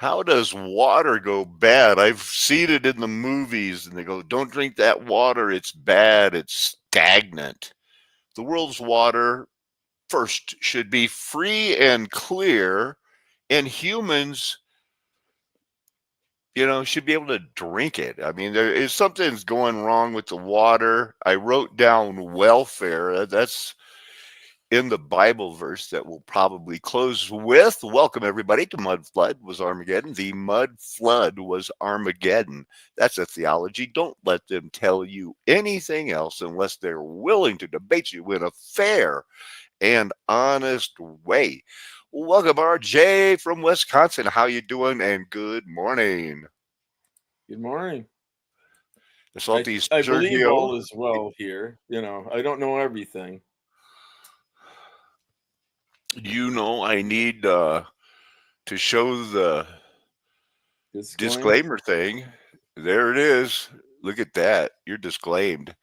How does water go bad? I've seen it in the movies and they go, don't drink that water. It's bad. It's stagnant. The world's water first should be free and clear, and humans, should be able to drink it. I mean, there is something's going wrong with the water. I wrote down welfare. That's in the Bible verse that we'll probably close with. Welcome everybody to Mudflood was Armageddon. The mud flood was Armageddon. That's a theology. Don't let them tell you anything else unless they're willing to debate you in a fair and honest way. Welcome, RJ from Wisconsin. How you doing? And good morning. Good morning. The salty I believe Sergio. all is well here. I don't know everything. I need to show the Disclaimer. disclaimer thing. There it is. Look at that. You're disclaimed.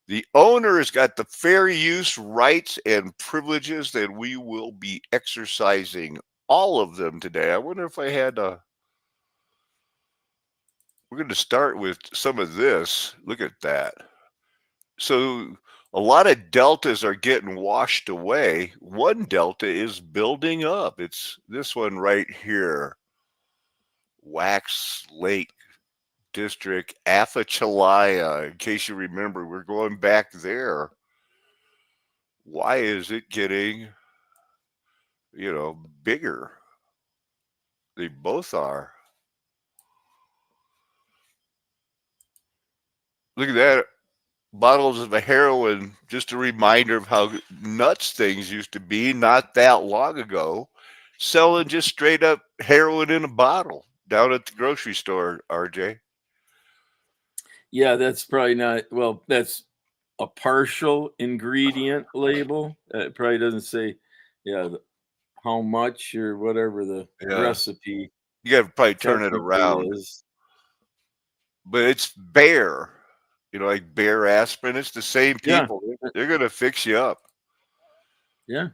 The owner has got the fair use rights and privileges that we will be exercising all of them today. I wonder if I had we're going to start with some of this. Look at that. So a lot of deltas are getting washed away. One delta is building up. It's this one right here. Wax Lake District, Apalachicola. In case you remember, we're going back there. Why is it getting, bigger? They both are. Look at that. Bottles of heroin, just a reminder of how nuts things used to be not that long ago. Selling just straight up heroin in a bottle down at the grocery store, RJ. Yeah, that's probably not, well, that's a partial ingredient label. It probably doesn't say, how much or whatever the Yeah. recipe You got to probably turn it technically around. is. But it's Bayer, like Bayer aspirin. It's the same Yeah. people. They're going to fix you up. Yeah.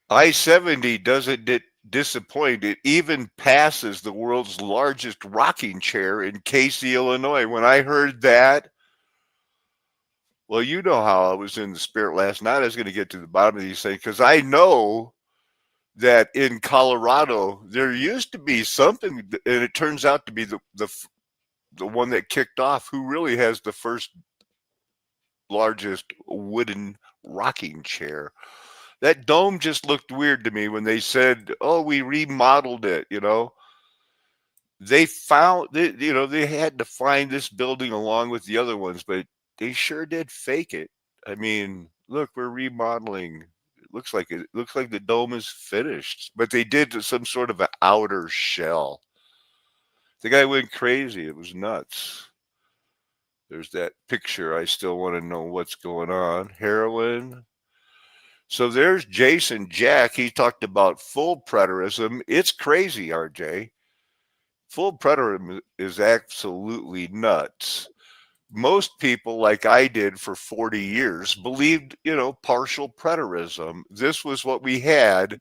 I-70 doesn't disappoint. It even passes the world's largest rocking chair in Casey, Illinois. When I heard that, well, you know how I was in the spirit last night. I was going to get to the bottom of these things because I know that in Colorado there used to be something, and it turns out to be the one that kicked off. Who really has the first largest wooden rocking chair? That dome just looked weird to me when they said, "Oh, we remodeled it." They found they had to find this building along with the other ones, but they sure did fake it. I mean, look, we're remodeling. It looks like the dome is finished, but they did some sort of an outer shell. The guy went crazy. It was nuts. There's that picture. I still want to know what's going on. Heroin. So there's Jason Jack. He talked about full preterism. It's crazy, RJ. Full preterism is absolutely nuts. Most people, like I did for 40 years, believed, partial preterism. This was what we had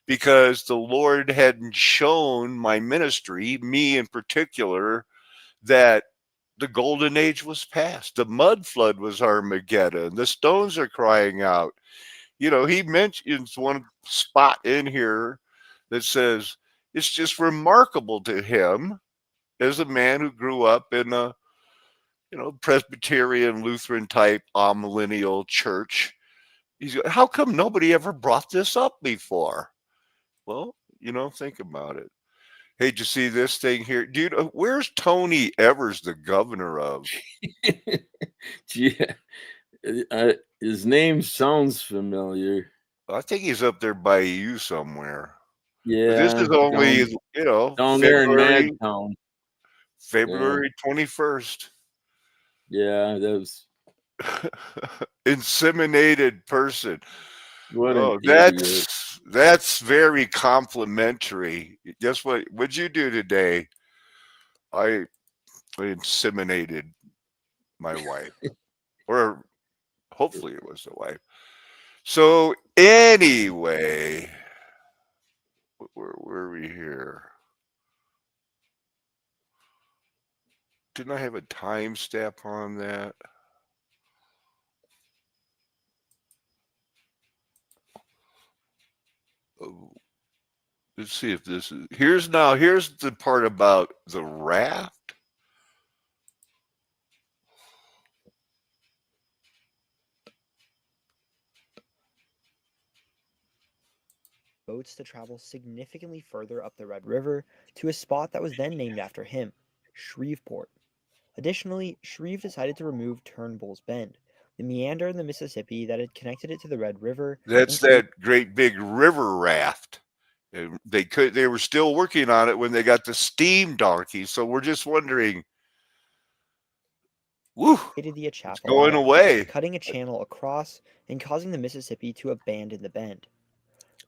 because the Lord hadn't shown my ministry, me in particular, that the golden age was past. The mud flood was Armageddon. The stones are crying out. He mentions one spot in here that says it's just remarkable to him as a man who grew up in a, Presbyterian Lutheran type amillennial church. How come nobody ever brought this up before? Well, think about it. Hey, did you see this thing here? Dude, where's Tony Evers, the governor of? Yeah. His name sounds familiar. I think he's up there by you somewhere. But this Yeah, is only, down there in February Madtown. Yeah. February 21st. Yeah, that was Inseminated person. what an Oh, idiot. that's very complimentary. Guess what? What'd you do today? I inseminated my wife, or hopefully it was the wife. So anyway, where were we here? didn't I have a timestamp on that? Oh, let's see if this is here's the part about the raft. Boats to travel significantly further up the Red River to a spot that was then named after him, Shreveport. Additionally, Shreve decided to remove Turnbull's Bend, the meander in the Mississippi that had connected it to the Red River, That's and create that great big river raft. And they were still working on it when they got the steam donkey. So we're just wondering, whew, the it's going Atchafalaya, away. cutting a channel across and causing the Mississippi to abandon the bend.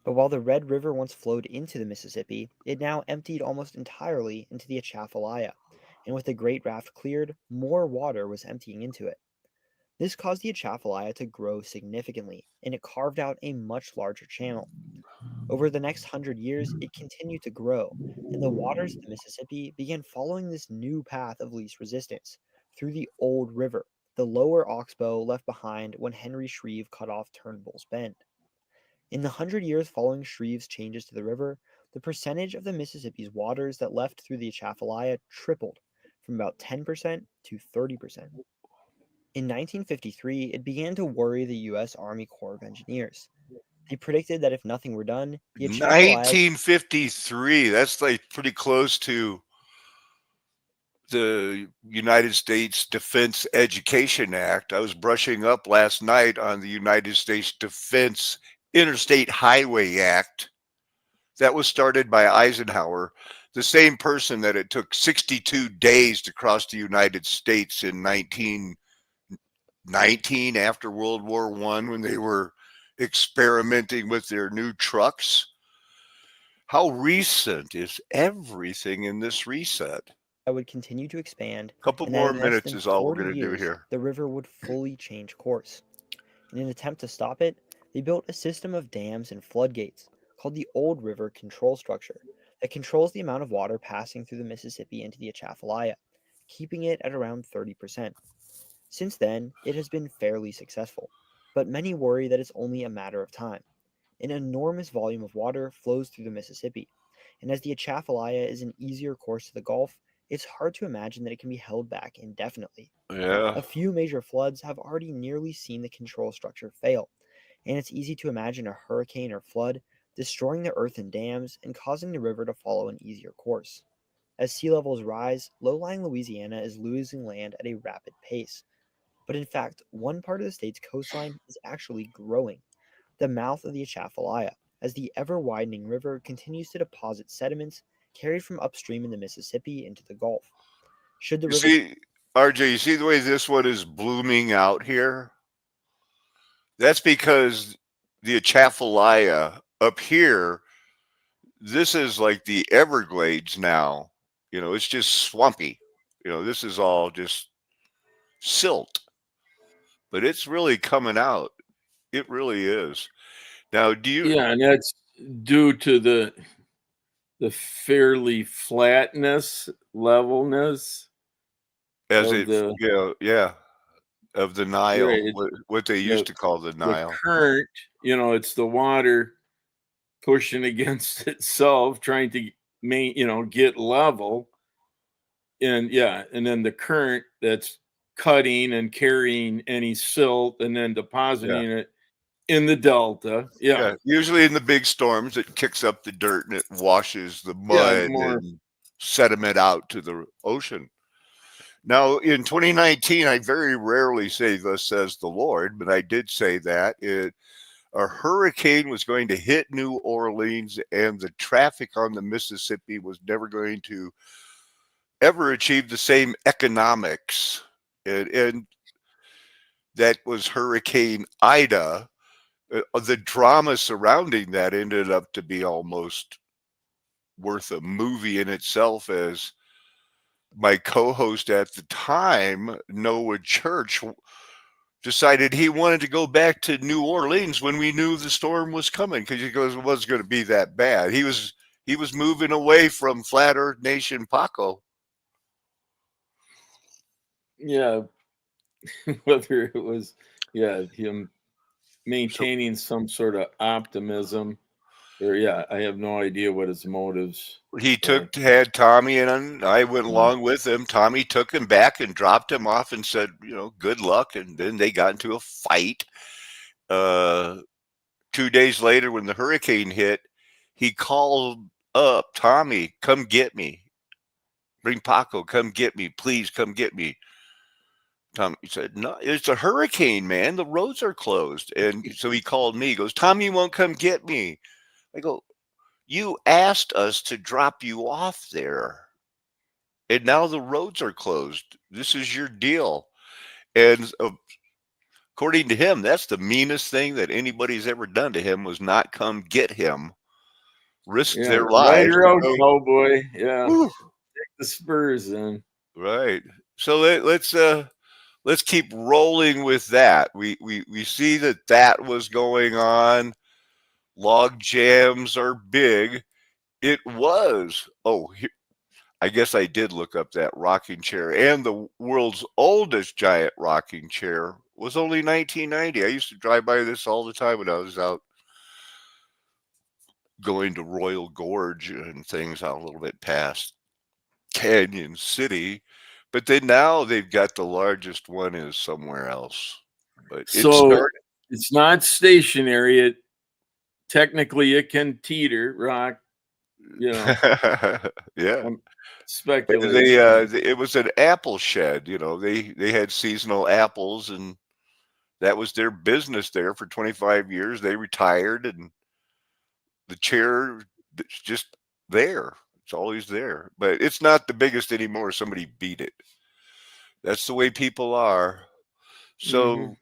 But while the Red River once flowed into the Mississippi, it now emptied almost entirely into the Atchafalaya, and with the great raft cleared, more water was emptying into it. This caused the Atchafalaya to grow significantly, and it carved out a much larger channel. Over the next 100 years, it continued to grow, and the waters of the Mississippi began following this new path of least resistance through the Old River, the lower oxbow left behind when Henry Shreve cut off Turnbull's Bend. In the 100 years following Shreve's changes to the river, the percentage of the Mississippi's waters that left through the Atchafalaya tripled from about 10% to 30%. In 1953, it began to worry the U.S. Army Corps of Engineers. They predicted that if nothing were done, the Atchafalaya 1953. That's like pretty close to the United States Defense Education Act. I was brushing up last night on the United States Defense Interstate Highway Act that was started by Eisenhower, the same person that it took 62 days to cross the United States in 1919 after World War I when they were experimenting with their new trucks. How recent is everything in this reset? would continue to expand, A couple and that more in less minutes than is all we're 40 going to do years, here. the river would fully change course. In an attempt to stop it, they built a system of dams and floodgates called the Old River Control Structure that controls the amount of water passing through the Mississippi into the Atchafalaya, keeping it at around 30%. Since then, it has been fairly successful, but many worry that it's only a matter of time. An enormous volume of water flows through the Mississippi, and as the Atchafalaya is an easier course to the Gulf, it's hard to imagine that it can be held back indefinitely. Yeah. A few major floods have already nearly seen the control structure fail, and it's easy to imagine a hurricane or flood destroying the earthen dams and causing the river to follow an easier course. As sea levels rise, low-lying Louisiana is losing land at a rapid pace. But in fact, one part of the state's coastline is actually growing, the mouth of the Atchafalaya, as the ever-widening river continues to deposit sediments carried from upstream in the Mississippi into the Gulf. Should the You river see, RJ, you see the way this one is blooming out here? That's because the Atchafalaya up here, this is like the Everglades now. You know, it's just swampy. You know, this is all just silt, but it's really coming out. It really is. Now, do you, Yeah, and that's due to the fairly flatness, levelness as of it, the you know, yeah, of the right. Nile, It's what they used to call the the Nile? current, it's the water pushing against itself, trying to get level. And yeah, and then the current that's cutting and carrying any silt and then Yeah. depositing it in the delta. Yeah. Yeah, usually in the big storms, it kicks up the dirt and it washes the Yeah, mud more and sediment out to the ocean. Now, in 2019, I very rarely say "Thus says the Lord," but I did say that a hurricane was going to hit New Orleans, and the traffic on the Mississippi was never going to ever achieve the same economics, and that was Hurricane Ida. The drama surrounding that ended up to be almost worth a movie in itself, as my co-host at the time, Noah Church, decided he wanted to go back to New Orleans when we knew the storm was coming, because he goes, it wasn't going to be that bad. He was moving away from Flat Earth Nation Paco. Yeah, whether it was him maintaining some sort of optimism, or I have no idea what his motives He were. had Tommy, and I went along with him. Tommy took him back and dropped him off and said, good luck. And then they got into a fight. 2 days later, when the hurricane hit, he called up Tommy, come get me. Bring Paco, come get me. Please come get me. Tommy said, no, it's a hurricane, man. The roads are closed. And so he called me. He goes, Tommy won't come get me. I go, you asked us to drop you off there. And now the roads are closed. This is your deal. And according to him, that's the meanest thing that anybody's ever done to him, was not come get him, risk their Ride lives. her out, cowboy. Yeah, Whew. take the spurs in. Right. So let's keep rolling with that. We see that was going on. Log jams are big. It was. I guess I did look up that rocking chair, and the world's oldest giant rocking chair was only 1990. I used to drive by this all the time when I was out going to Royal Gorge and things out a little bit past Canyon City. But then now they've got the largest one is somewhere else. But it's not stationary. Technically it can teeter, rock, yeah. Speculating. It was an apple shed, they had seasonal apples, and that was their business there for 25 years. They retired, and the chair is just there. It's always there, but it's not the biggest anymore. Somebody beat it. That's the way people are. So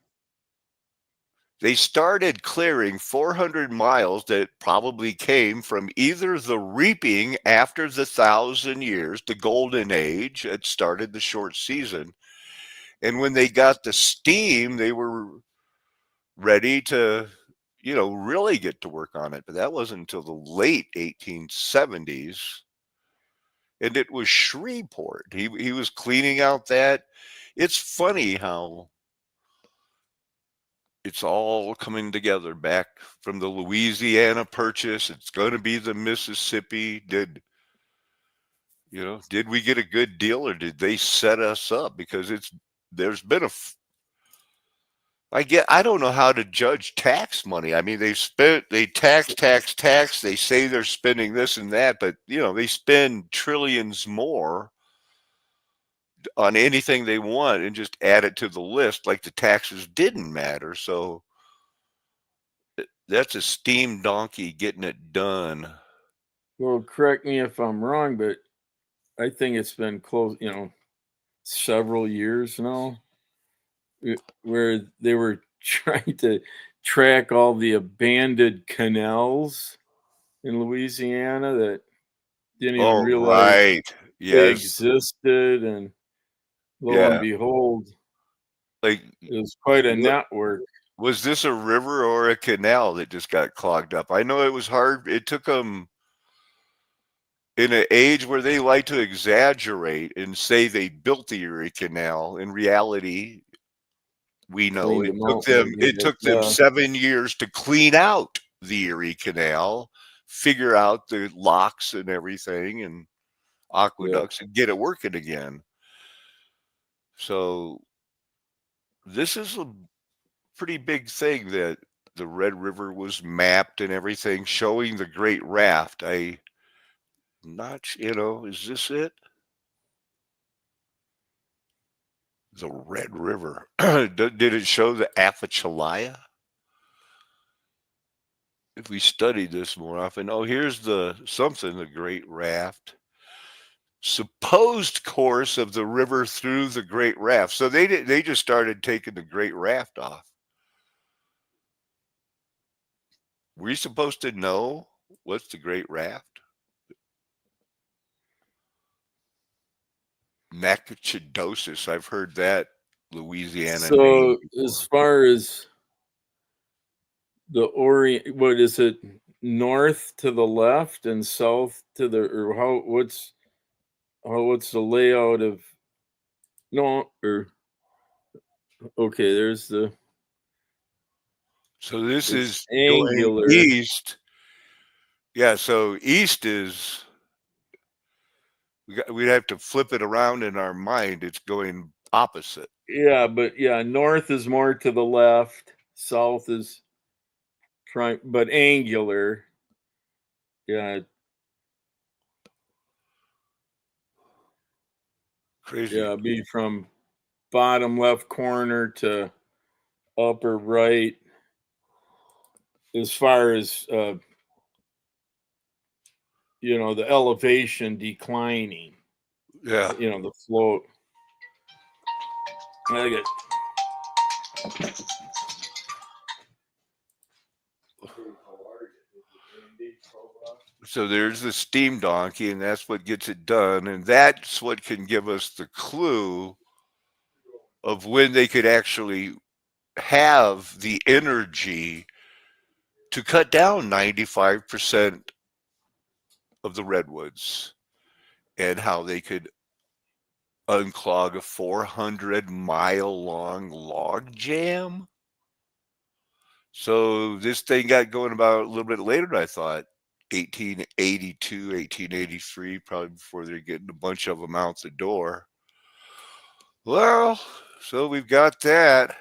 they started clearing 400 miles that probably came from either the reaping after the 1,000 years, the golden age, it started the short season. And when they got the steam, they were ready to, really get to work on it. But that wasn't until the late 1870s. And it was Shreveport. He was cleaning out that. It's funny how it's all coming together back from the Louisiana Purchase. It's going to be the Mississippi. Did we get a good deal, or did they set us up? Because there's been I don't know how to judge tax money. I mean, they tax. They say they're spending this and that, but they spend trillions more on anything they want and just add it to the list like the taxes didn't matter. So that's a steam donkey getting it done. Well, correct me if I'm wrong, but I think it's been close, several years now, where they were trying to track all the abandoned canals in Louisiana that didn't even realize right. they Yes. existed, and lo and behold, like it was quite a network. Was this a river or a canal that just got clogged up? I know it was hard. It took them, in an age where they like to exaggerate and say they built the Erie Canal. In reality, we know it took them 7 years to clean out the Erie Canal, figure out the locks and everything and aqueducts, and get it working again. So this is a pretty big thing that the Red River was mapped and everything, showing the Great Raft. Is this it? The Red River. Did it show the Apalachicola? If we studied this more often. Oh, here's the Great Raft. Supposed course of the river through the Great Raft. So they just started taking the Great Raft off. Were we supposed to know what's the Great Raft? Nacogdoches. I've heard that Louisiana name before. As far as the Orient, what is it? North to the left and south to the, or what's the layout of No, or okay, there's the So this it's is going angular. east. Yeah, so east is we'd have to flip it around in our mind. It's going opposite. Yeah, but yeah, north is more to the left, south is but angular. Yeah, Crazy. yeah, be from bottom left corner to upper right as far as the elevation declining. Yeah. The float. I get So there's the steam donkey, and that's what gets it done. And that's what can give us the clue of when they could actually have the energy to cut down 95% of the redwoods and how they could unclog a 400-mile long log jam. So this thing got going about a little bit later than I thought. 1882, 1883, probably before they're getting a bunch of them out the door. Well, so we've got that.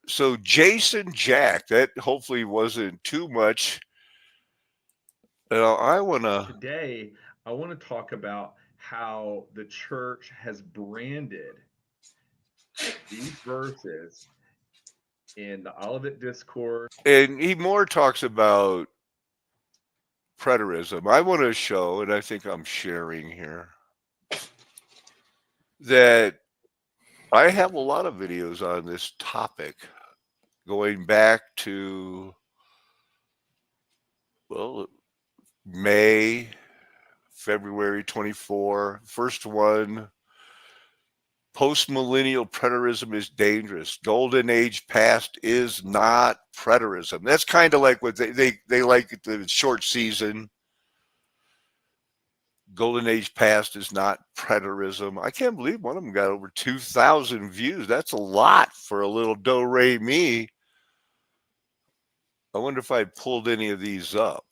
So Jason Jack, that hopefully wasn't too much. I want to. Today, I want to talk about how the church has branded these verses in the Olivet Discourse. And he more talks about preterism. I want to show, and I think I'm sharing here, that I have a lot of videos on this topic going back to, well, May, February 24. First one, post-millennial preterism is dangerous. Golden age past is not preterism. That's kind of like what they like the short season. Golden age past is not preterism. I can't believe one of them got over 2,000 views. That's a lot for a little do-re-mi. I wonder if I pulled any of these up.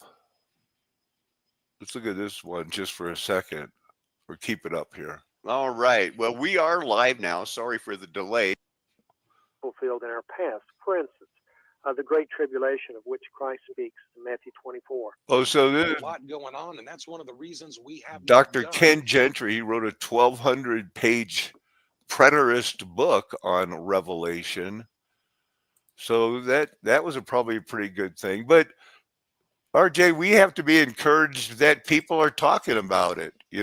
Let's look at this one just for a second, or keep it up here. All right. Well, we are live now. Sorry for the delay. Fulfilled in our past. For instance, the Great Tribulation of which Christ speaks in Matthew 24. Oh, so There's this a lot going on, and that's one of the reasons we have Dr. not done. Ken Gentry, he wrote a 1,200-page preterist book on Revelation. So that was probably a pretty good thing. But RJ, we have to be encouraged that people are talking about it, I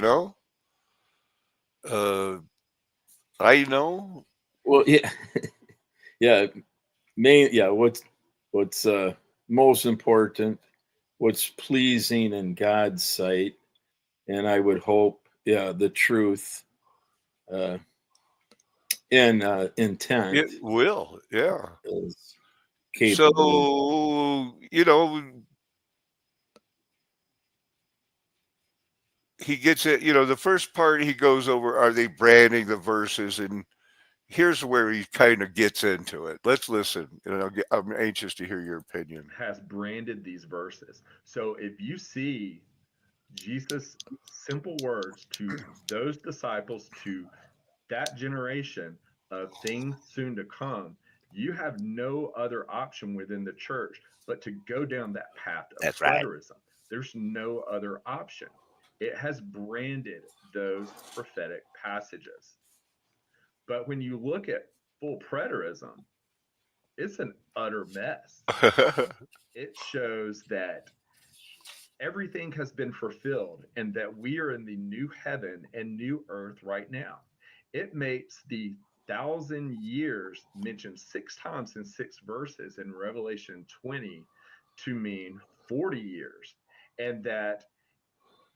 know. well, yeah, yeah, What's most important, what's pleasing in God's sight, and I would hope, the truth, and intent. It will, yeah. Is capable. So, he gets it, the first part he goes over, are they branding the verses? And here's where he kind of gets into it. Let's listen, and I'm anxious to hear your opinion. Has branded these verses. So if you see Jesus' simple words to those disciples, to that generation of things soon to come, you have no other option within the church but to go down that path of That's right. preterism. There's no other option. It has branded those prophetic passages. But when you look at full preterism, it's an utter mess. It shows that everything has been fulfilled and that we are in the new heaven and new earth right now. It makes the 1,000 years mentioned 6 times in 6 verses in Revelation 20 to mean 40 years, and that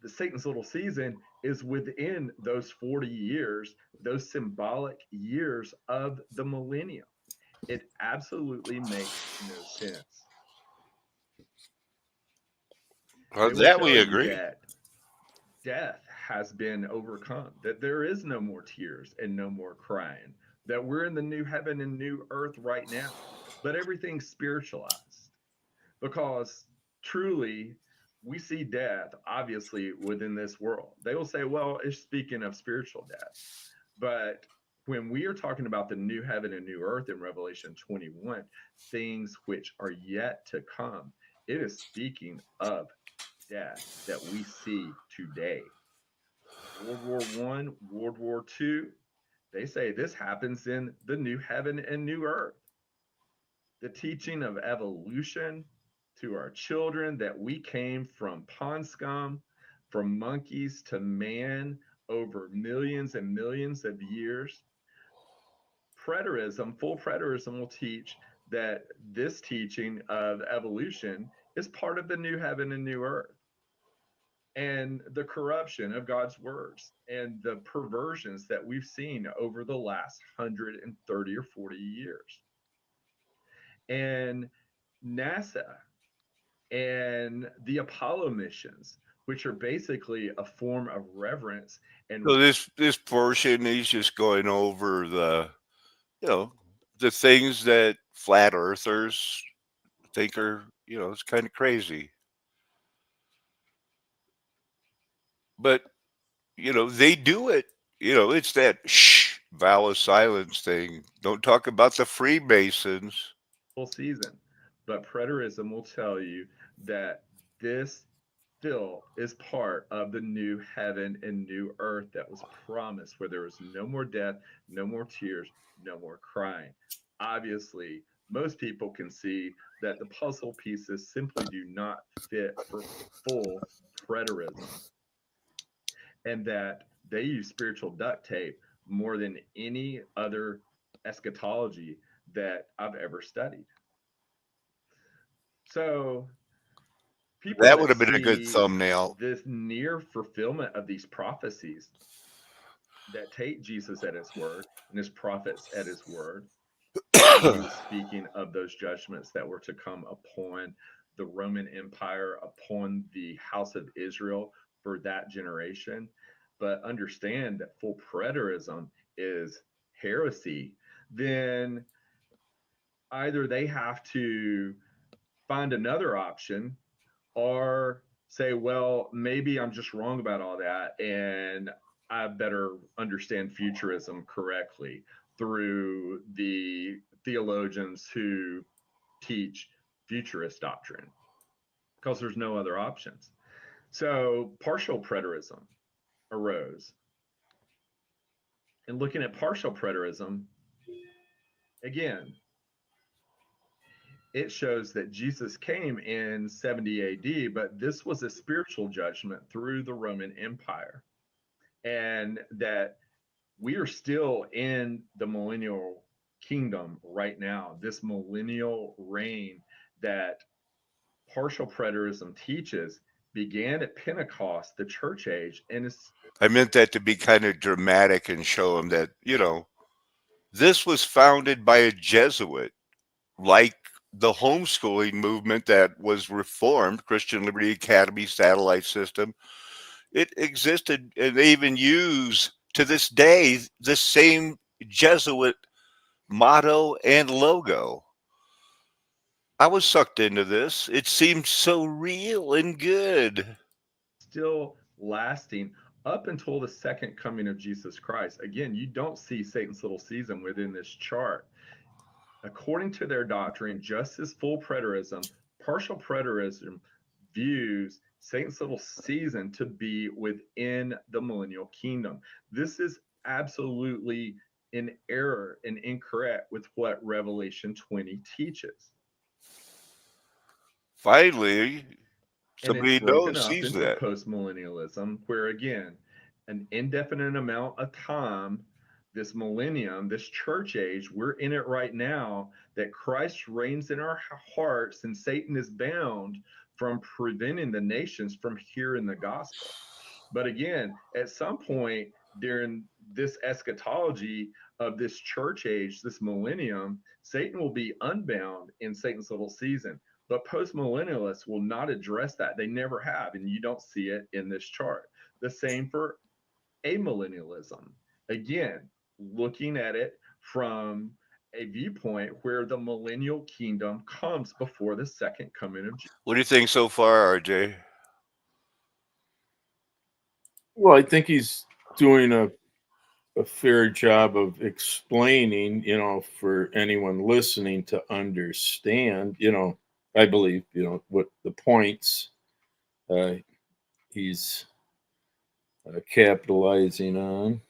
the Satan's little season is within those 40 years, those symbolic years of the millennium. It absolutely makes no sense. Well, that we agree. That death has been overcome, that there is no more tears and no more crying, that we're in the new heaven and new earth right now, but everything's spiritualized because truly we see death obviously within this world. They will say, well, it's speaking of spiritual death. But when we are talking about the new heaven and new earth in Revelation 21, things which are yet to come, it is speaking of death that we see today. World War I, World War II, they say this happens in the new heaven and new earth. The teaching of evolution to our children, that we came from pond scum, from monkeys to man over millions and millions of years. Preterism, full preterism, will teach that this teaching of evolution is part of the new heaven and new earth. And the corruption of God's words and the perversions that we've seen over the last 130 or 40 years. And NASA and the Apollo missions, which are basically a form of reverence. And So this portion, he's just going over the things that flat earthers think are, it's kind of crazy. But, they do it. It's that vow of silence thing. Don't talk about the Freemasons. full season. But preterism will tell you that this still is part of the new heaven and new earth that was promised, where there was no more death, no more tears, no more crying. Obviously, most people can see that the puzzle pieces simply do not fit for full preterism, and that they use spiritual duct tape more than any other eschatology that I've ever studied. So people That that would have been a good see thumbnail. this near fulfillment of these prophecies, that take Jesus at his word and his prophets at his word, that he was speaking of those judgments that were to come upon the Roman Empire, upon the house of Israel for that generation. But understand that full preterism is heresy. Then either they have to find another option, or say, well, maybe I'm just wrong about all that, and I better understand futurism correctly through the theologians who teach futurist doctrine, because there's no other options. So partial preterism arose. And looking at partial preterism, again, it shows that Jesus came in 70 AD, but this was a spiritual judgment through the Roman Empire. And that we are still in the millennial kingdom right now, this millennial reign that partial preterism teaches began at Pentecost, the church age, and is I meant that to be kind of dramatic and show him that, this was founded by a Jesuit, like the homeschooling movement that was reformed, Christian Liberty Academy satellite system. It existed, and they even use to this day the same Jesuit motto and logo. I was sucked into this. It seemed so real and good. still lasting up until the second coming of Jesus Christ. Again, you don't see Satan's little season within this chart. According to their doctrine, just as full preterism, partial preterism views Satan's little season to be within the millennial kingdom. This is absolutely in error and incorrect with what Revelation 20 teaches. Finally, And it's somebody broken knows up sees into that. postmillennialism, where again, an indefinite amount of time, this millennium, this church age, we're in it right now, that Christ reigns in our hearts and Satan is bound from preventing the nations from hearing the gospel. But again, at some point during this eschatology of this church age, this millennium, Satan will be unbound in Satan's little season. But postmillennialists will not address that. They never have, and you don't see it in this chart. The same for amillennialism. Again, looking at it from a viewpoint where the millennial kingdom comes before the second coming of Jesus. What do you think so far, RJ? Well, I think he's doing a fair job of explaining, for anyone listening to understand, I believe, what the points uh, he's capitalizing on.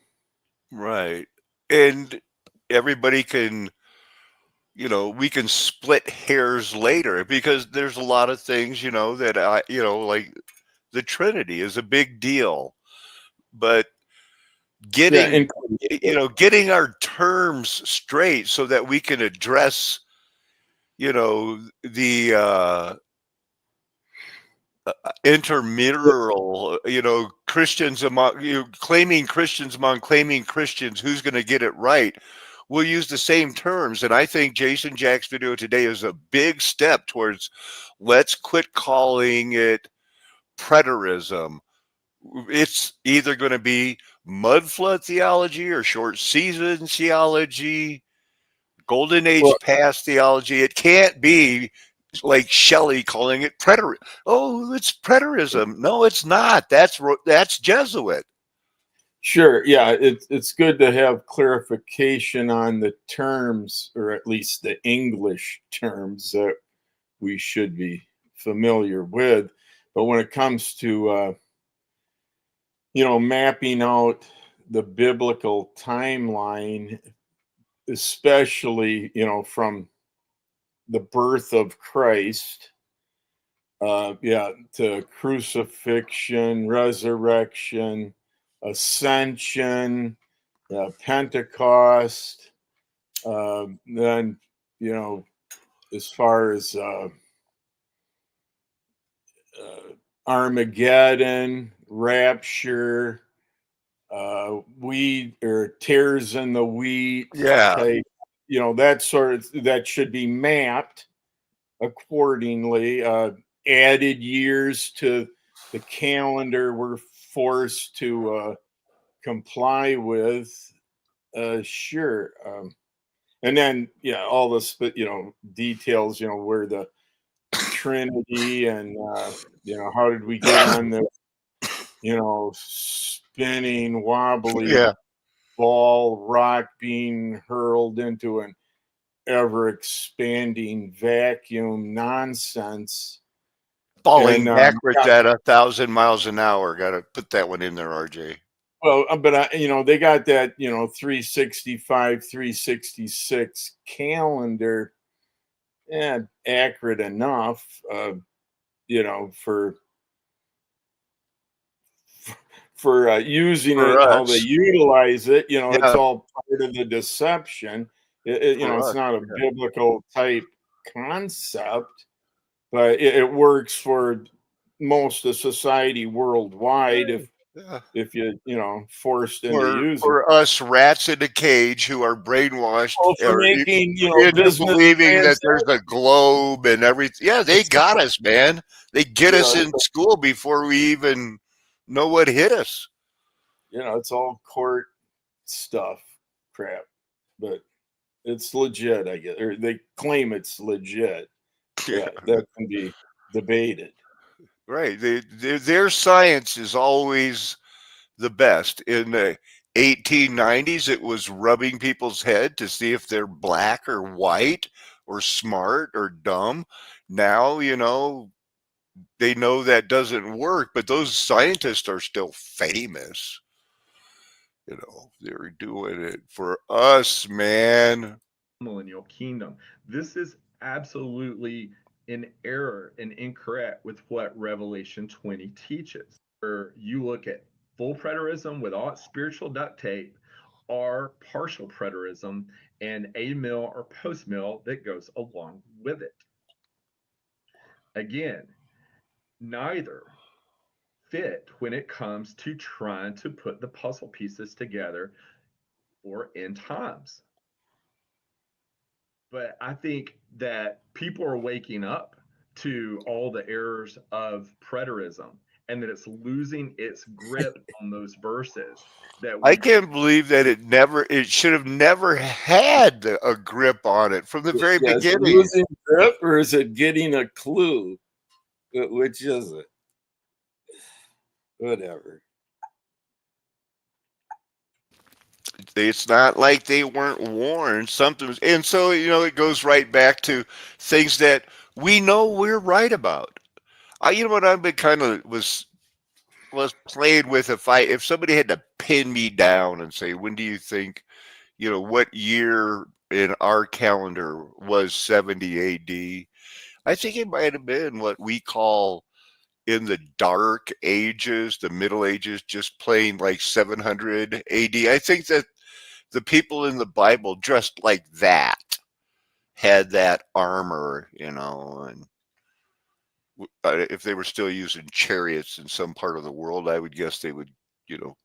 Right. And everybody can, we can split hairs later because there's a lot of things, that like the Trinity is a big deal. But Yeah, getting, and getting our terms straight so that we can address, the intermural, Christians among claiming Christians among claiming Christians, who's going to get it right? We'll use the same terms. And I think Jason Jack's video today is a big step towards let's quit calling it preterism. It's either going to be mudflood theology or short season theology, golden age past theology. It can't be like Shelley calling it preterism. Oh, it's preterism. No, it's not. That's Jesuit. Sure. Yeah, it's good to have clarification on the terms, or at least the English terms that we should be familiar with. But when it comes to mapping out the biblical timeline, especially from the birth of Christ, to crucifixion, resurrection, ascension, Pentecost, then as far as Armageddon, rapture, weed or tears in the wheat, Yeah. type, that should be mapped accordingly. Added years to the calendar we're forced to comply with. Sure. And then, all this, details, where the Trinity and, how did we get on the, spinning, wobbly Yeah. ball rock being hurled into an ever expanding vacuum nonsense. Falling And, backwards at 1,000 miles an hour. Got to put that one in there, RJ. well, but they got that 365, 366 calendar, accurate enough, for using For it how they us. utilize it. It's Yeah. all part of the deception. For It's us. not a biblical type concept, but it works for most of society worldwide Yeah. if you forced into using it. For us rats in a cage who are brainwashed Well, for or making into business believing that there's transactions. a globe and everything. Yeah, they got us, man. They get us in school before we even know what hit us. It's all court stuff, crap, but it's legit, I guess, or they claim it's legit. Yeah, that can be debated. Right. Their science is always the best. In the 1890s, it was rubbing people's head to see if they're black or white or smart or dumb. Now, they know that doesn't work, but those scientists are still famous. They're doing it for us, man. Millennial kingdom. This is absolutely in error and incorrect with what Revelation 20 teaches. Where you look at full preterism with all its spiritual duct tape, or partial preterism and amil or postmill that goes along with it. Again, neither fit when it comes to trying to put the puzzle pieces together for end times. But I think that people are waking up to all the errors of preterism and that it's losing its grip on those verses. That I we can't believe that it should have never had a grip on it from the very Yeah, is it beginning. losing grip or is it getting a clue? Which is it? Whatever. It's not like they weren't warned. Something, and so it goes right back to things that we know we're right about. You know what I've been kind of was played with. If somebody had to pin me down and say, when do you think, what year in our calendar was 70 AD? I think it might have been what we call in the dark ages, the Middle Ages, just plain like 700 AD. I think that the people in the Bible dressed like that had that armor, and if they were still using chariots in some part of the world, I would guess they would,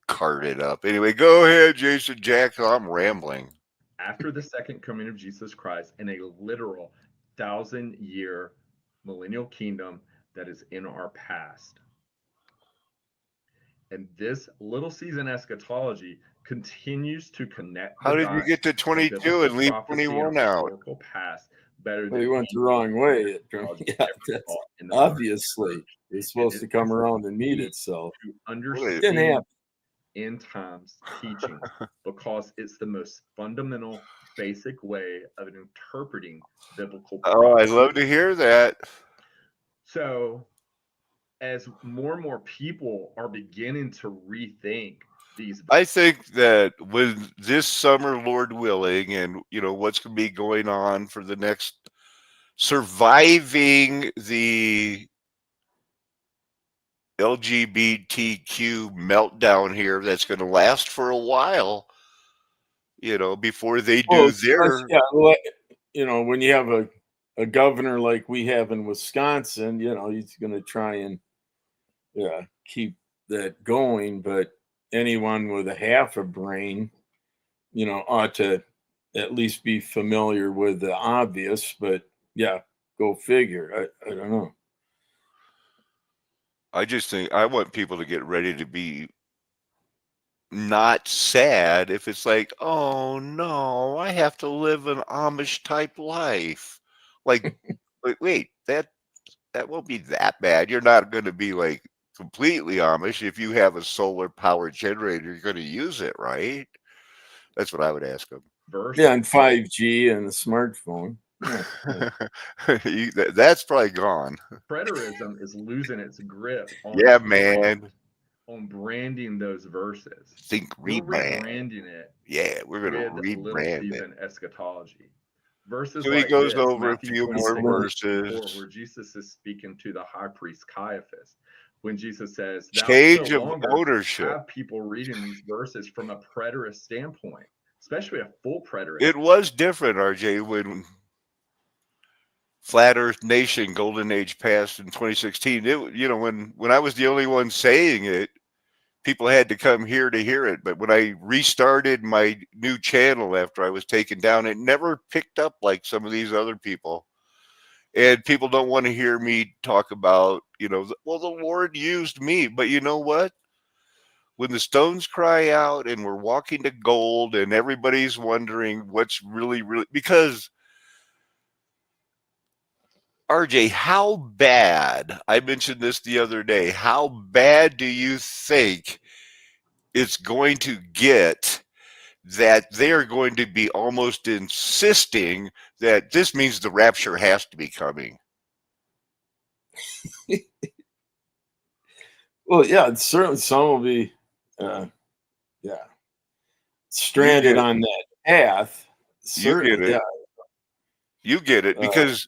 cart it up. Anyway, go ahead, Jason Jackson. I'm rambling. after the second coming of Jesus Christ in a literal 1,000-year millennial kingdom that is in our past. And this little season eschatology continues to connect the How did you dots get to of 22 biblical and leave prophecy and 21 out? historical past better Well, than you went the any wrong way. theology Yeah, ever that's taught in the modern obviously. church. It's And supposed it to come is around and meet key itself. to Didn't understand happen. end times teachings because it's the most fundamental, basic way of interpreting biblical Oh, I'd prophecy. love to hear that. So, as more and more people are beginning to rethink these, I think that with this summer, Lord willing, and what's going to be going on for the next, surviving the LGBTQ meltdown here, that's going to last for a while, before they Well, do their. yeah, when you have a governor like we have in Wisconsin, he's going to try and keep that going. But anyone with a half a brain, ought to at least be familiar with the obvious. But yeah, go figure. I don't know. I just think I want people to get ready to be not sad if it's like, oh no, I have to live an Amish type life. Like, wait, that won't be that bad. You're not going to be like completely Amish if you have a solar power generator. You're going to use it, right? That's what I would ask them. verse Yeah, and 5G and the smartphone. Yeah. That's probably gone. preterism is losing its grip on Yeah, man. on branding those verses. Think We're rebrand. rebranding it Yeah, we're going to with little rebrand it. season eschatology. Verses So he like goes this, over a Matthew few more 26:24, verses. where Jesus is speaking to the high priest Caiaphas, when Jesus says, "Thou Change no of longer ownership. have people reading these verses from a preterist standpoint, especially a full preterist." It was different, RJ, when Flat Earth Nation Golden Age passed in 2016. It, when I was the only one saying it, people had to come here to hear it. But when I restarted my new channel after I was taken down, it never picked up like some of these other people. And people don't want to hear me talk about, well, the Lord used me. But you know what? When the stones cry out and we're walking to gold and everybody's wondering what's really, because RJ, how bad, I mentioned this the other day, how bad do you think it's going to get that they're going to be almost insisting that this means the rapture has to be coming? Well, yeah, certainly some will be, stranded on that path. You get Certainly, it. yeah. You get it because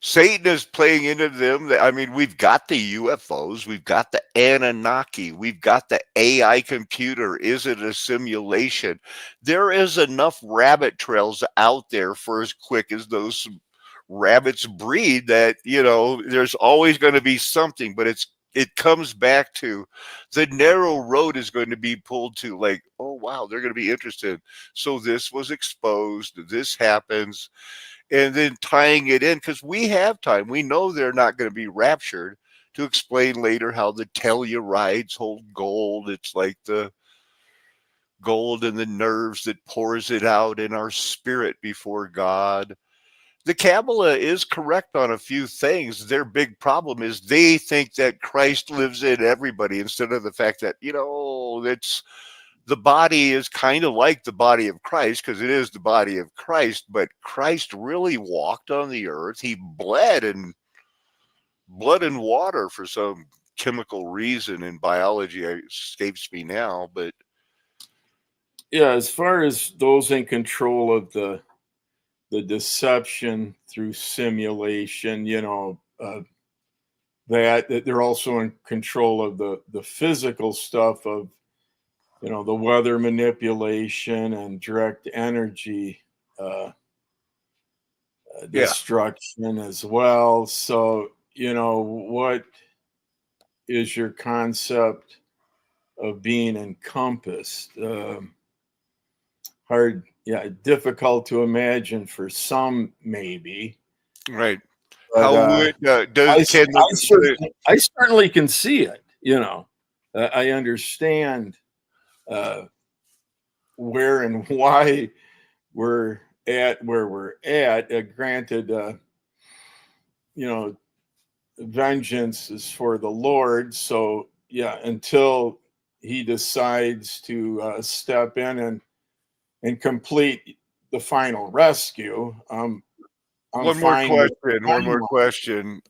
Satan is playing into them. I mean, we've got the UFOs, we've got the Anunnaki, we've got the AI computer. Is it a simulation? There is enough rabbit trails out there for as quick as those rabbits breed that, there's always going to be something, but it comes back to the narrow road is going to be pulled to, like, oh wow, they're going to be interested. So this was exposed, this happens, and then tying it in because we have time. We know they're not going to be raptured. to explain later how the tellurides hold gold. It's like the gold in the nerves that pours it out in our spirit before God. The Kabbalah is correct on a few things. Their big problem is they think that Christ lives in everybody instead of the fact that, it's the body is kind of like the body of Christ because it is the body of Christ, but Christ really walked on the earth. He bled and water for some chemical reason in biology. It escapes me now, but Yeah, as far as those in control of the deception through simulation, that they're also in control of the physical stuff of, the weather manipulation and direct energy destruction as well. So, what is your concept of being encompassed? Hard, difficult to imagine for some, maybe. right. But, How would I certainly can see it. I understand where and why we're at where we're at. Granted, vengeance is for the Lord. So until He decides to step in and complete the final rescue, I'm one fine with more question.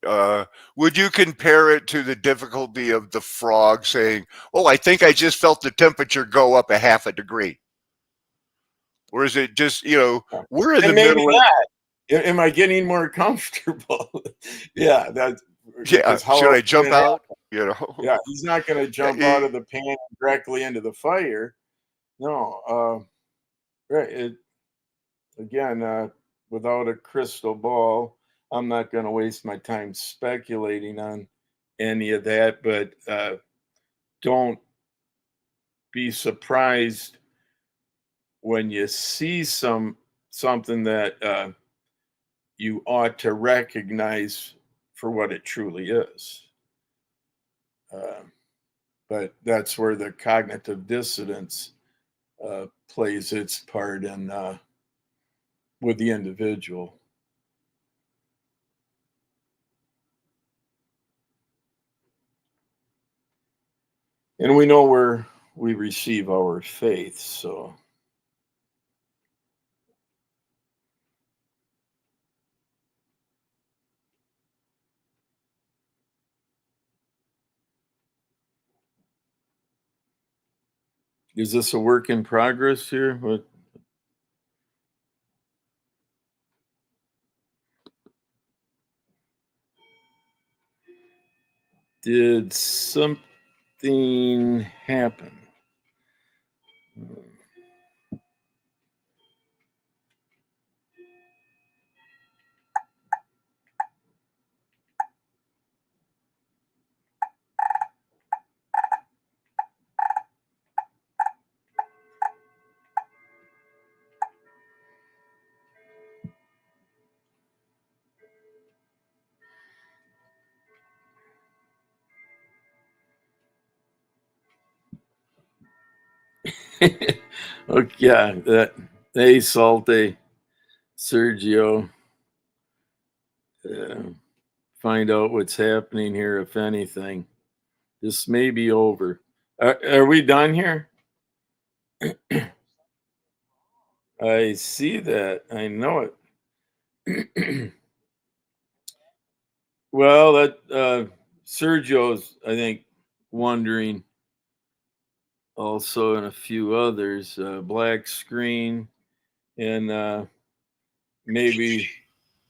Would you compare it to the difficulty of the frog saying, "Oh, I think I just felt the temperature go up a half a degree"? Or is it just, we're in the middle of that. Am I getting more comfortable? Yeah, that's should I jump out? Yeah, he's not going to jump out of the pan directly into the fire. No, right. Again, without a crystal ball, I'm not going to waste my time speculating on any of that. But don't be surprised when you see something that you ought to recognize for what it truly is. But that's where the cognitive dissonance plays its part in with the individual. And we know where we receive our faith, so. Is this a work in progress here? What? Did something happen? Okay, yeah, hey, Salte, Sergio, find out what's happening here, if anything. This may be over. Are we done here? I see that. I know it. Well, that Sergio's, I think, wondering also, and a few others, black screen and maybe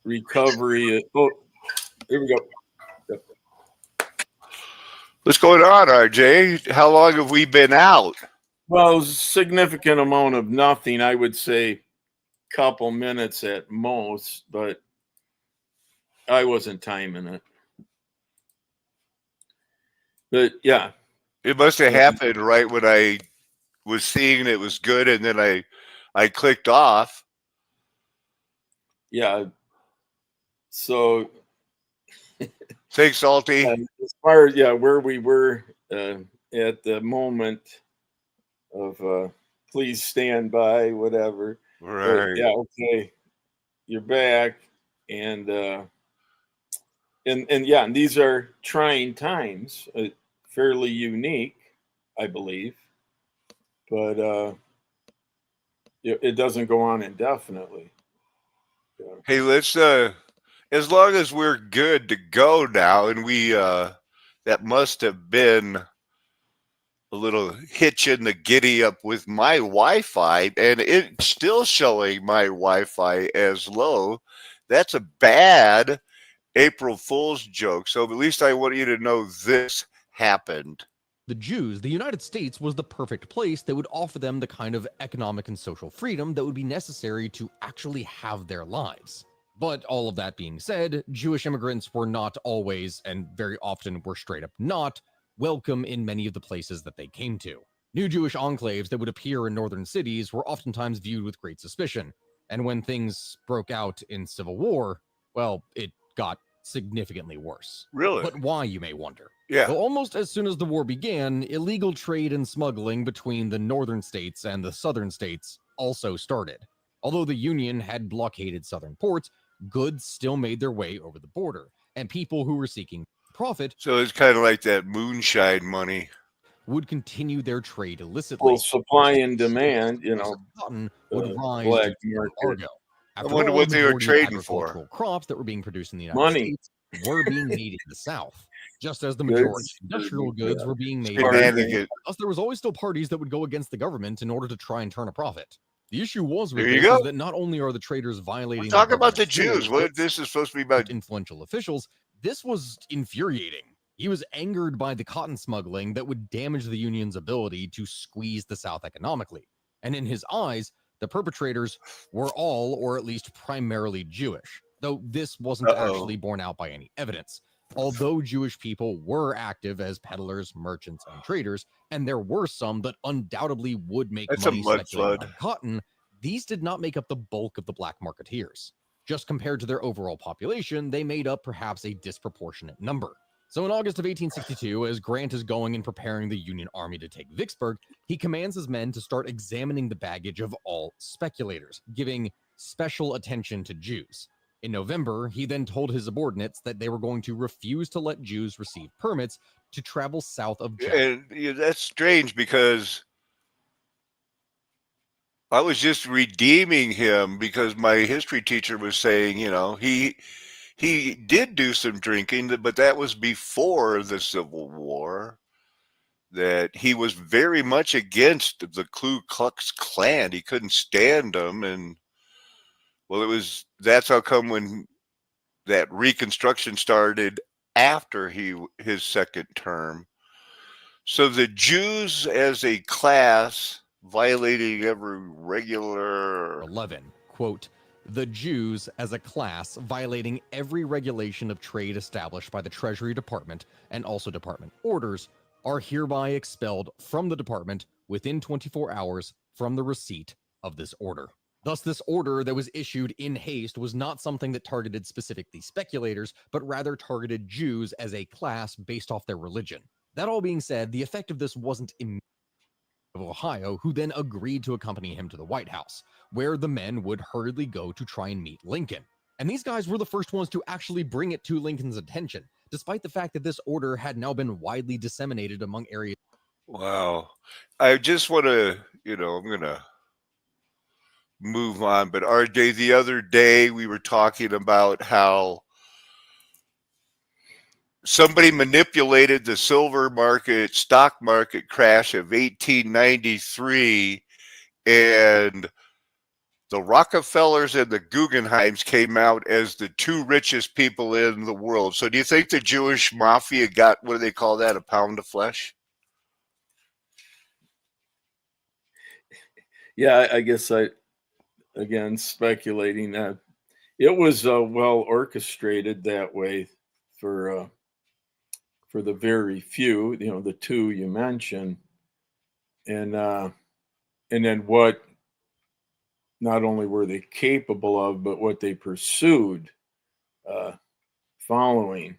recovery. Oh, here we go. Yep. What's going on, RJ? How long have we been out? Well, significant amount of nothing. I would say couple minutes at most, but I wasn't timing it. But yeah. It must have happened right when I was seeing it was good, and then I clicked off. Yeah. So Thanks, Salty. As far as where we were at the moment of please stand by, whatever. Right. But, okay, you're back, and these are trying times, fairly unique, I believe, but it doesn't go on indefinitely. Hey, let's as long as we're good to go now, and we that must have been a little hitch in the giddy up with my Wi-Fi, and it's still showing my Wi-Fi as low. That's a bad April Fool's joke. So at least I want you to know this happened. The Jews, the United States was the perfect place that would offer them the kind of economic and social freedom that would be necessary to actually have their lives. But all of that being said, Jewish immigrants were not always, and very often were straight up not, welcome in many of the places that they came to. New Jewish enclaves that would appear in northern cities were oftentimes viewed with great suspicion, and when things broke out in civil war, well, it got significantly worse. Really? But why, you may wonder? Yeah. Well, almost as soon as the war began, illegal trade and smuggling between the northern states and the southern states also started. Although the Union had blockaded southern ports, goods still made their way over the border, and people who were seeking profit So it's kind of like that moonshine money. would continue their trade illicitly. Well, supply and demand, Cotton would rise black due to market. embargo. After wonder all, what the they were majority of trading for. agricultural crops that were being produced in the United Money. States were being made in the South, just as the Goods. majority of industrial goods were being made in the Shenanigans. Thus, there was always still parties that would go against the government in order to try and turn a profit. The issue was with There you this go. is that not only are the traders violating Talk about the government's Jews. rules, What this is supposed to be about? influential officials, this was infuriating. He was angered by the cotton smuggling that would damage the Union's ability to squeeze the South economically. And in his eyes, the perpetrators were all, or at least primarily, Jewish, though this wasn't actually borne out by any evidence. Although Jewish people were active as peddlers, merchants, and traders, and there were some that undoubtedly would make That's a money mud speculating flood. on cotton, these did not make up the bulk of the black marketeers. Just compared to their overall population, they made up perhaps a disproportionate number. So in August of 1862, as Grant is going and preparing the Union Army to take Vicksburg, he commands his men to start examining the baggage of all speculators, giving special attention to Jews. In November, he then told his subordinates that they were going to refuse to let Jews receive permits to travel south of Jackson. And that's strange because I was just redeeming him because my history teacher was saying, he did do some drinking, but that was before the Civil War. That he was very much against the Ku Klux Klan. He couldn't stand them, and that's how come when that Reconstruction started after his second term. So the Jews as a class violating every regular 11, quote, the Jews as a class violating every regulation of trade established by the Treasury Department and also department orders are hereby expelled from the department within 24 hours from the receipt of this order. Thus, this order that was issued in haste was not something that targeted specifically speculators, but rather targeted Jews as a class based off their religion. That all being said, the effect of this wasn't immediate. Of Ohio, who then agreed to accompany him to the White House, where the men would hurriedly go to try and meet Lincoln. And these guys were the first ones to actually bring it to Lincoln's attention, despite the fact that this order had now been widely disseminated among areas. Wow. I just want to, I'm going to move on. But RJ, the other day we were talking about how somebody manipulated the stock market crash of 1893, and the Rockefellers and the Guggenheims came out as the two richest people in the world. So do you think the Jewish mafia got, what do they call that, a pound of flesh? Yeah, I guess again, speculating that it was well orchestrated that way for the very few, the two you mentioned, and then what not only were they capable of, but what they pursued following.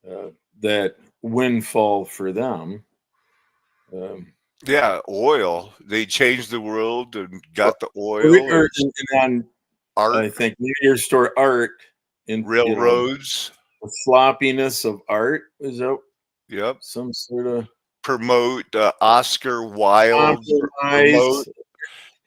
that windfall for them. Yeah, oil. They changed the world and got the oil Or and on, I art, think near store art and railroads. the sloppiness of art is that Yep. some sort of Promote Oscar Wilde. Promote. compromise?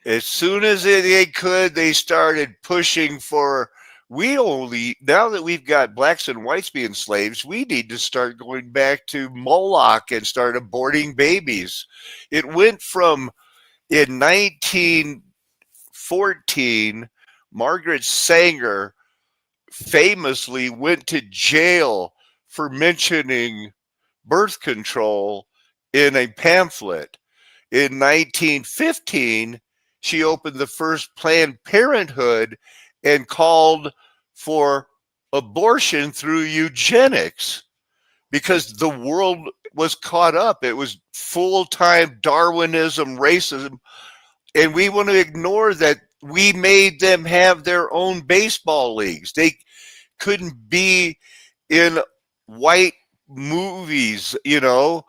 As soon as they could, they started pushing for. Now that we've got blacks and whites being slaves, we need to start going back to Moloch and start aborting babies. It went from in 1914, Margaret Sanger famously went to jail for mentioning birth control in a pamphlet. In 1915, she opened the first Planned Parenthood and called for abortion through eugenics because the world was caught up. It was full-time Darwinism, racism, and we want to ignore that we made them have their own baseball leagues. They couldn't be in white movies, I'm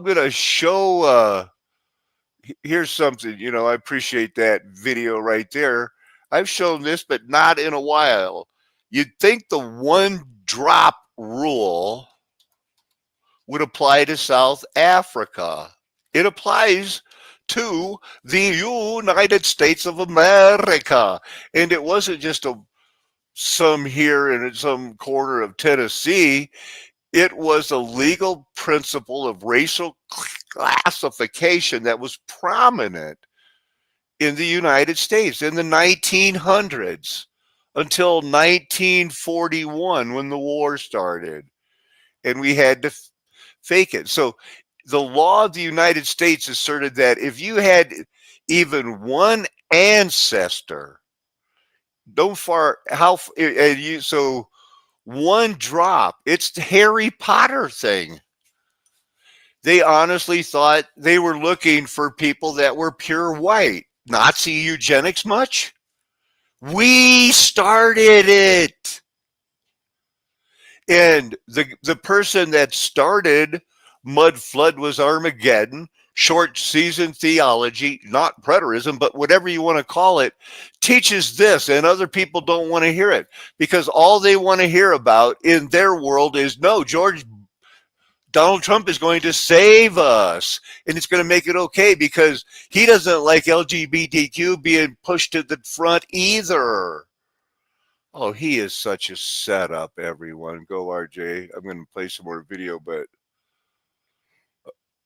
going to show here's something, I appreciate that video right there. I've shown this, but not in a while. You'd think the one drop rule would apply to South Africa. It applies to the United States of America. And it wasn't just some here in some corner of Tennessee. It was a legal principle of racial classification that was prominent in the United States in the 1900s until 1941 when the war started and we had to fake it. So the law of the United States asserted that if you had even one ancestor, so one drop, it's the Harry Potter thing. They honestly thought they were looking for people that were pure white. Nazi eugenics much? We started it. And the person that started Mudflood was Armageddon. Short season theology, not preterism, but whatever you want to call it, teaches this, and other people don't want to hear it because all they want to hear about in their world is no, Donald Trump is going to save us and it's going to make it okay because he doesn't like LGBTQ being pushed to the front either. Oh, he is such a setup, everyone. Go, RJ. I'm going to play some more video, but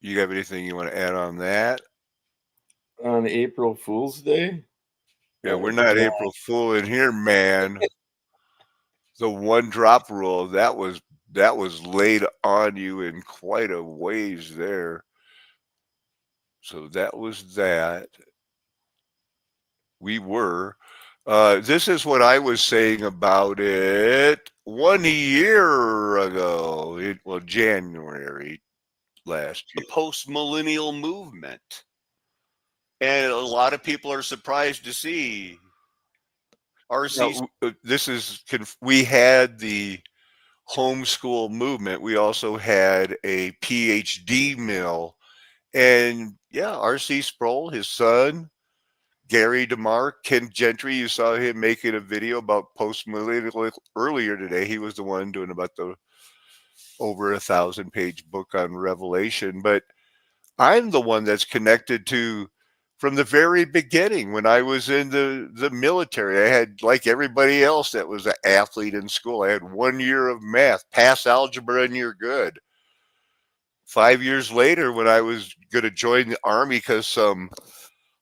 you have anything you want to add on that? On April Fool's Day? Yeah, we're not April Fool in here, man. The one drop rule, that was laid on you in quite a ways there. So that was that. We were. This is what I was saying about it 1 year ago. January last year. The post-millennial movement. And a lot of people are surprised to see RC. We had the homeschool movement. We also had a PhD mill. And yeah, R.C. Sproul, his son, Gary DeMar, Ken Gentry, you saw him making a video about post-millennial earlier today. He was the one doing about the over 1,000-page book on Revelation. But I'm the one that's connected to from the very beginning when I was in the military. I had, like everybody else that was an athlete in school, I had 1 year of math, pass algebra and you're good. 5 years later, when I was going to join the army because some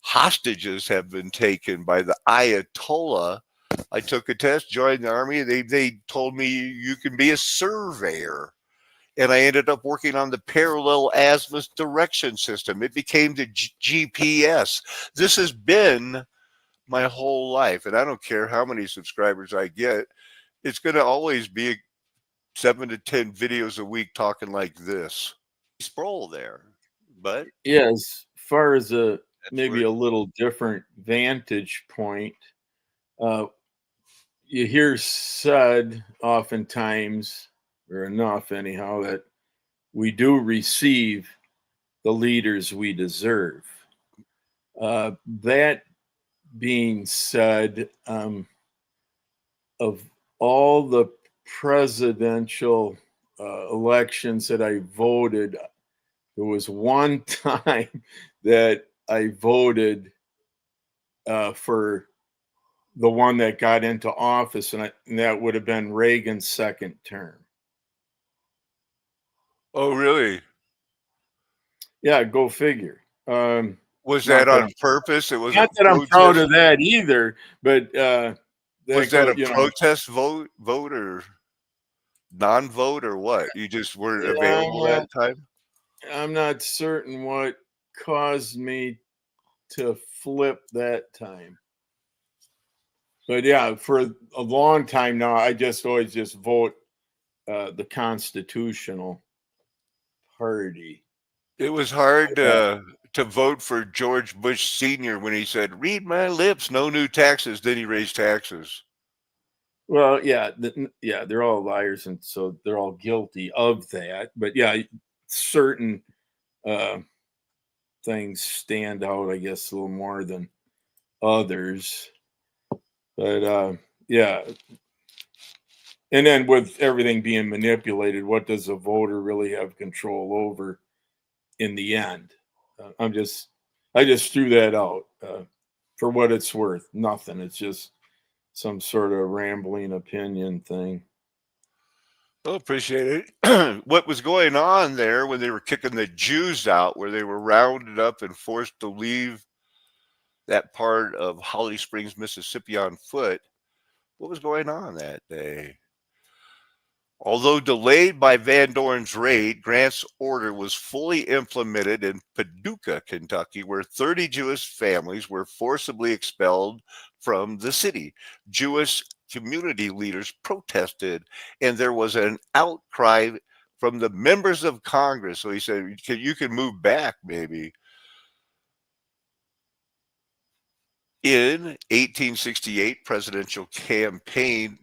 hostages have been taken by the Ayatollah, I took a test, joined the army. They told me you can be a surveyor. And I ended up working on the parallel azimuth direction system. It became the GPS. This has been my whole life. And I don't care how many subscribers I get. It's going to always be 7 to 10 videos a week talking like this. Sproul there, but yeah, as far as maybe a little different vantage point, you hear said oftentimes or enough anyhow, that we do receive the leaders we deserve. That being said, of all the presidential elections that I voted, there was one time that I voted for the one that got into office, and that would have been Reagan's second term. Oh, really? Yeah, go figure. Was Not that that on purpose? It was a not that I'm proud protest. of that either, but Was that that go, a protest vote or non-vote or what? You just weren't available that time? I'm not certain what caused me to flip that time. But yeah, for a long time now, I just always just vote the Constitutional Party. It was hard to vote for George Bush Sr. when he said, "Read my lips, no new taxes." Then he raised taxes. Well, yeah, they're all liars, and so they're all guilty of that. But yeah, certain things stand out, I guess, a little more than others. But yeah, and then with everything being manipulated, what does a voter really have control over in the end? I just threw that out for what it's worth. Nothing. It's just some sort of rambling opinion thing. Oh, appreciate it. What was going on there when they were kicking the Jews out, where they were rounded up and forced to leave that part of Holly Springs, Mississippi on foot? What was going on that day? Although delayed by Van Dorn's raid, Grant's order was fully implemented in Paducah, Kentucky, where 30 Jewish families were forcibly expelled from the city. Jewish community leaders protested, and there was an outcry from the members of Congress. So he said, you can move back, maybe. In 1868 presidential campaign,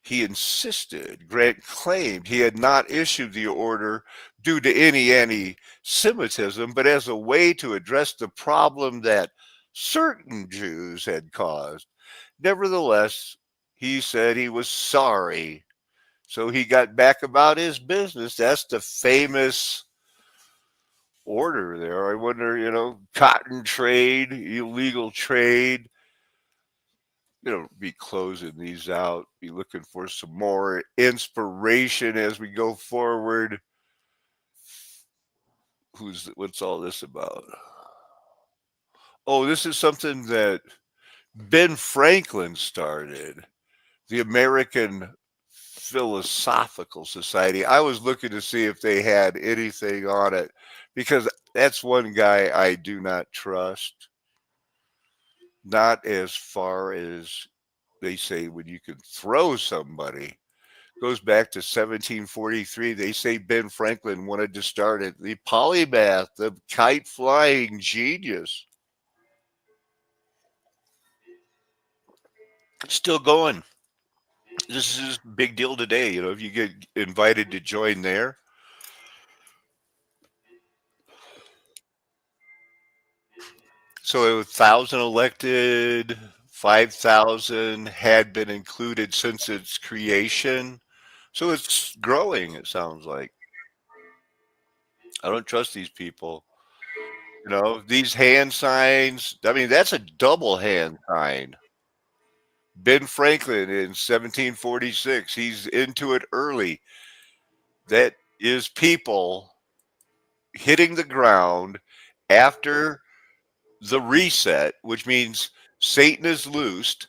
he insisted, Grant claimed he had not issued the order due to any anti-Semitism, but as a way to address the problem that certain Jews had caused. Nevertheless, he said he was sorry. So he got back about his business. That's the famous order there. I wonder, cotton trade, illegal trade. Be closing these out, be looking for some more inspiration as we go forward. What's all this about? Oh, this is something that Ben Franklin started, the American Philosophical Society. I was looking to see if they had anything on it because that's one guy I do not trust. Not as far as they say when you can throw somebody. Goes back to 1743. They say Ben Franklin wanted to start it. The polymath, the kite flying genius. Still going. This is a big deal today. If you get invited to join there. So 1,000 elected, 5,000 had been included since its creation. So it's growing, it sounds like. I don't trust these people. These hand signs, I mean, that's a double hand sign. Ben Franklin in 1746, he's into it early. That is people hitting the ground after the reset, which means Satan is loosed,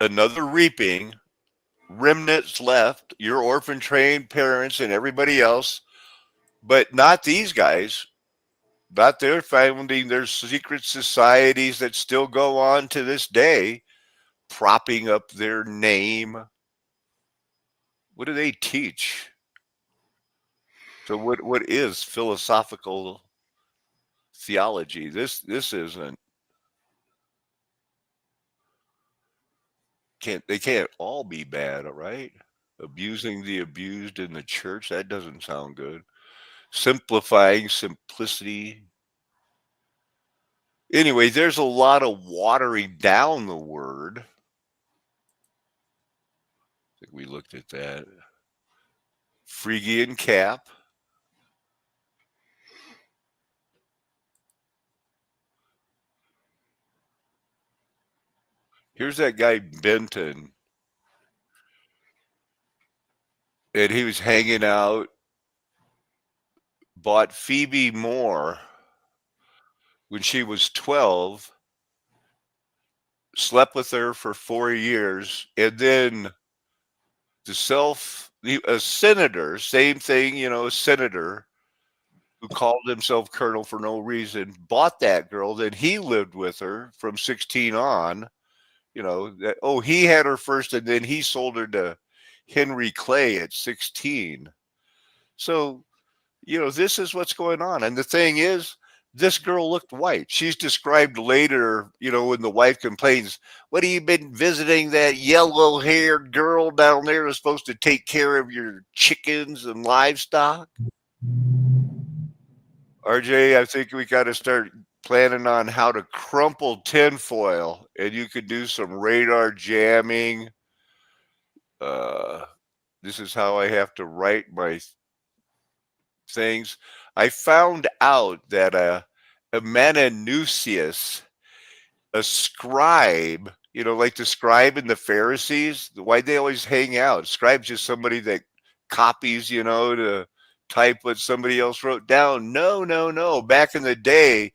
another reaping, remnants left, your orphan trained parents and everybody else, but not these guys. Not they're founding their secret societies that still go on to this day, propping up their name. What do they teach? So what is philosophical theology? This isn't they can't all be bad, all right? Abusing the abused in the church. That doesn't sound good. Simplifying simplicity. Anyway, there's a lot of watering down the word. I think we looked at that. Phrygian cap. Here's that guy Benton. And he was hanging out, bought Phoebe Moore when she was 12, slept with her for 4 years, and then a senator, same thing, a senator who called himself colonel for no reason, bought that girl. Then he lived with her from 16 on. He had her first, and then he sold her to Henry Clay at 16. So, this is what's going on. And the thing is, this girl looked white. She's described later, when the wife complains, what have you been visiting that yellow-haired girl down there who's supposed to take care of your chickens and livestock? RJ, I think we got to start planning on how to crumple tinfoil, and you could do some radar jamming. This is how I have to write my things. I found out that Amanuensis, a scribe, like the scribe and the Pharisees, why they always hang out. Scribe's just somebody that copies, to type what somebody else wrote down. No. Back in the day,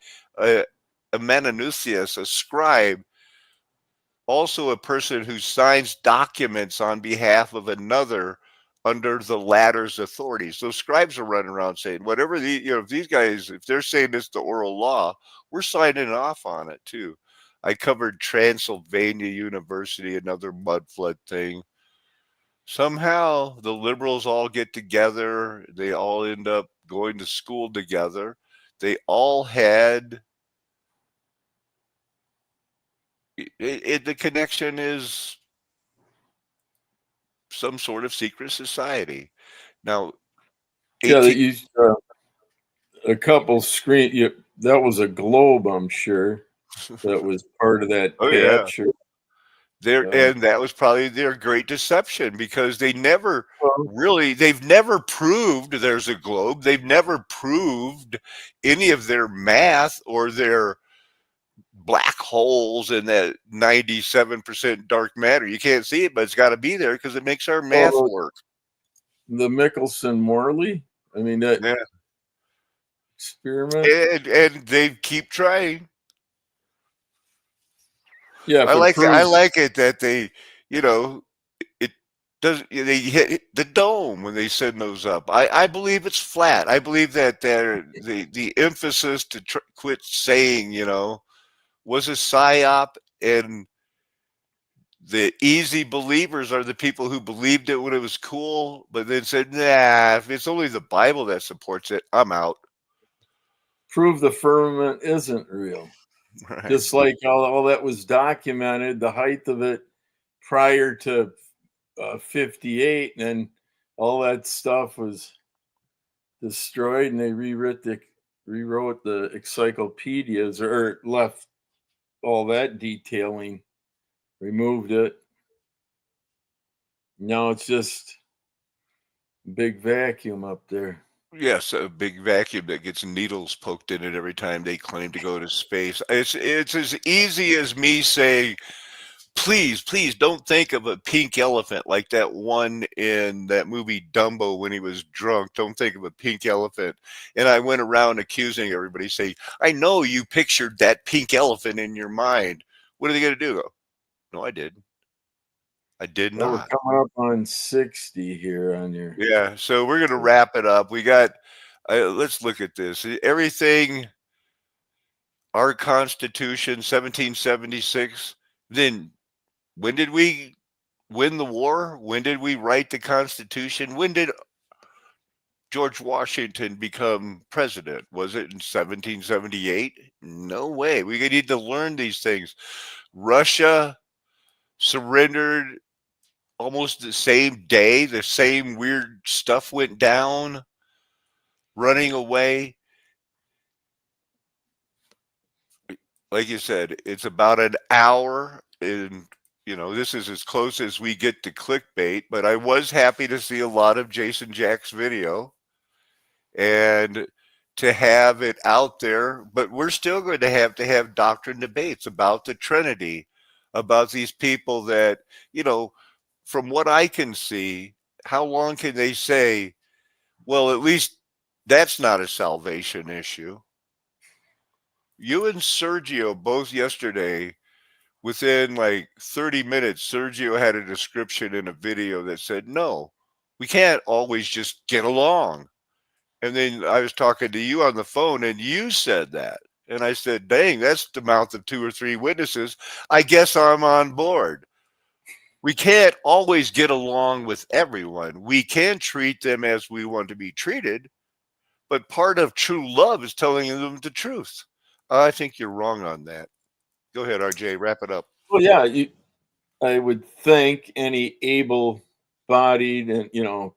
Amanuensis, a scribe, also a person who signs documents on behalf of another under the latter's authority. So scribes are running around saying, whatever if these guys, if they're saying it's the oral law, we're signing off on it too. I covered Transylvania University, another mudflood thing. Somehow the liberals all get together. They all end up going to school together. They all had the connection is some sort of secret society. Now, Yeah, that used a couple screen. That was a globe, I'm sure. That was part of that patch. Yeah. And that was probably their great deception, because they've never proved there's a globe. They've never proved any of their math or their black holes in that 97% dark matter. You can't see it, but it's got to be there because it makes our math work. The Michelson-Morley, that experiment. And they keep trying. Yeah, I like it that they, it does. They hit the dome when they send those up. I believe it's flat. I believe that the emphasis to quit saying, was a psyop, and the easy believers are the people who believed it when it was cool, but then said, nah, if it's only the Bible that supports it, I'm out. Prove the firmament isn't real. Right. Just like all that was documented, the height of it prior to 58, and all that stuff was destroyed, and they rewrote the encyclopedias, or left all that detailing, removed it. Now it's just a big vacuum up there. Yes, a big vacuum that gets needles poked in it every time they claim to go to space. It's as easy as me saying, please don't think of a pink elephant like that one in that movie Dumbo when he was drunk. Don't think of a pink elephant. And I went around accusing everybody, saying, I know you pictured that pink elephant in your mind. What are they going to do? No, I didn't. I did not. We're coming up on 60 here on your. Yeah, so we're going to wrap it up. We got, let's look at this. Everything, our Constitution, 1776. Then when did we win the war? When did we write the Constitution? When did George Washington become president? Was it in 1778? No way. We need to learn these things. Russia surrendered almost the same day, the same weird stuff went down, running away. Like you said, it's about an hour, and this is as close as we get to clickbait. But I was happy to see a lot of Jason Jack's video and to have it out there. But we're still going to have doctrine debates about the Trinity, about these people that, from what I can see, how long can they say, well, at least that's not a salvation issue? You and Sergio both yesterday, within like 30 minutes, Sergio had a description in a video that said, no, we can't always just get along. And then I was talking to you on the phone and you said that. And I said, dang, that's the mouth of 2 or 3 witnesses. I guess I'm on board. We can't always get along with everyone. We can treat them as we want to be treated. But part of true love is telling them the truth. I think you're wrong on that. Go ahead, RJ, wrap it up. Well, yeah, I would think any able-bodied and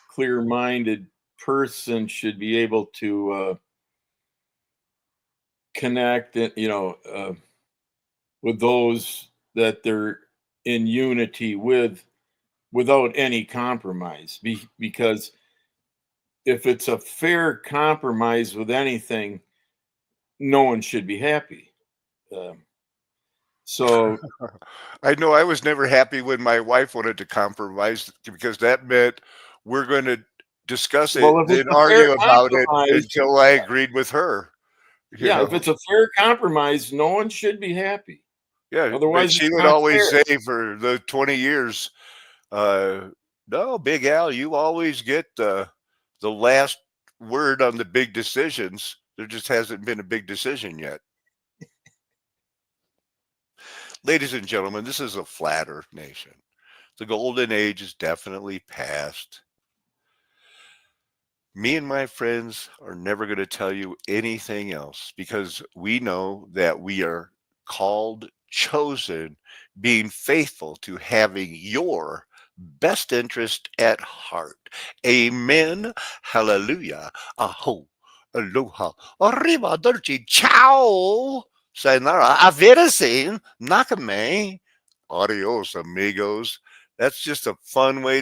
clear-minded person should be able to connect, with those that they're in unity with, without any compromise. Because if it's a fair compromise with anything, no one should be happy. So I know I was never happy when my wife wanted to compromise, because that meant we're going to discuss it, Well, if then it's a argue fair about it compromise, until I agreed with her. yeah, if it's a fair compromise, no one should be happy. Yeah, but Otherwise, she it's would not always fair. say for the 20 years, no, Big Al, you always get the last word on the big decisions. There just hasn't been a big decision yet. Ladies and gentlemen, this is a flat earth nation. The golden age is definitely past. Me and my friends are never going to tell you anything else, because we know that we are called, chosen, being faithful to having your best interest at heart. Amen. Hallelujah. Aho. Aloha. Arrivederci. Ciao. Sayonara. Auf Wiedersehen. Nakame. Adios, amigos. That's just a fun way to